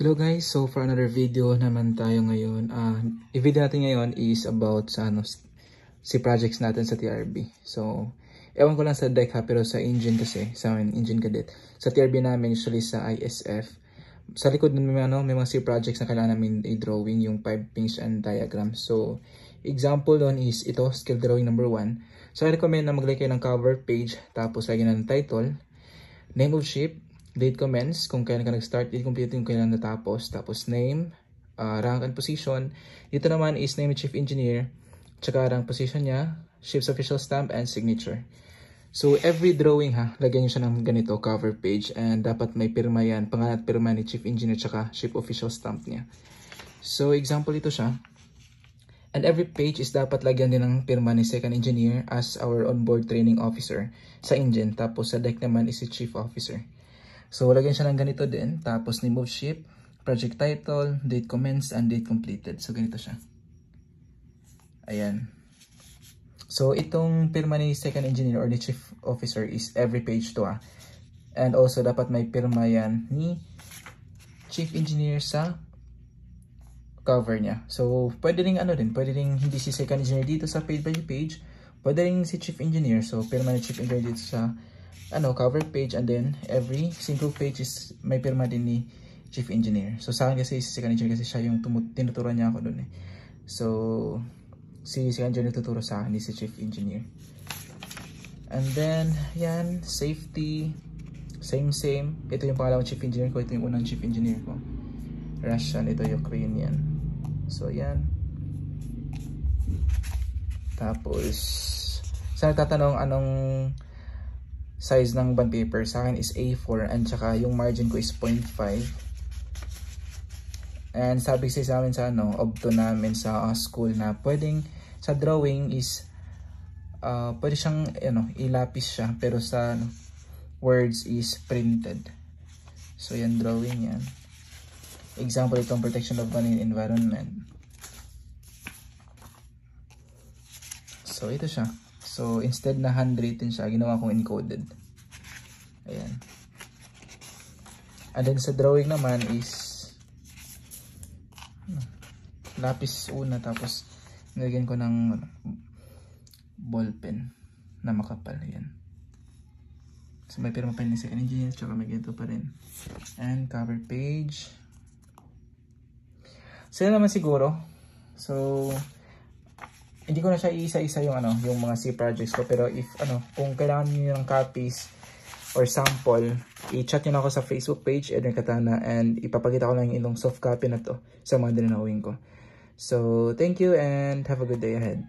Hello guys, so for another video naman tayo ngayon. I-video natin ngayon is about sa si projects natin sa TRB. So, ewan ko lang sa deck ha, pero sa engine kasi, sa amin, engine cadet. Sa TRB namin, usually sa ISF, sa likod may mga C projects na kailangan namin i-drawing yung 5 pings and diagram. So, example doon is ito, skill drawing number 1. So, I recommend na maglagay kayo ng cover page, tapos lagyan na ng title, name of ship, date commence, kung kailan ka nag-start, i-complete yung kailan natapos, tapos name, rank and position. Dito naman is name of chief engineer, tsaka rank position niya, ship's official stamp, and signature. So every drawing ha, lagyan nyo siya ng ganito, cover page, and dapat may pirma yan, pangalan at pirma ni chief engineer, tsaka ship official stamp niya. So example ito siya. And every page is dapat lagyan din ng pirma ni second engineer as our onboard training officer sa engine, tapos sa deck naman is si chief officer. So, lagyan siya ng ganito din. Tapos, name of ship, project title, date commenced, and date completed. So, ganito siya. Ayan. So, itong pirma ni second engineer or ni chief officer is every page to And also, dapat may pirma yan ni chief engineer sa cover niya. So, pwede rin pwede rin hindi si second engineer dito sa page by page. Pwede rin si chief engineer. So, pirma ni chief engineer dito sa cover page, and then every single page is may pirma din ni chief engineer. So sa akin kasi si second engineer kasi siya yung tinuturuan niya ako doon eh. So si second engineer tuturo sa akin, si chief engineer. And then yan, safety, same. Ito yung pangalawang chief engineer ko, ito yung unang chief engineer ko. Russian, ito Ukrainian. So yan. Tapos sa nagtatanong anong size ng bond paper, sa akin is A4, and tsaka yung margin ko is 0.5. And sabi kasi sa amin sa obto namin sa school na pwedeng sa drawing is pwede siyang ilapis siya, pero sa words is printed. So yan, drawing yan. Example, itong protection of marine environment. So ito siya. So, instead na handwritten siya, ginawa kong encoded. Ayan. And then sa drawing naman is lapis una, tapos nilagyan ko ng ballpen na makapal. Ayan. So, may pirma pa rin ni second engineer, tsaka may ganito pa rin. And cover page. Sila naman siguro. So, hindi ko na siya isa-isa yung mga C projects ko, pero if kung kailangan niyo ng copies or sample, i-chat niyo na ako sa Facebook page Edwin Katana, and ipapakita ko lang yung soft copy na to sa mga dinawin ko. So thank you and have a good day ahead.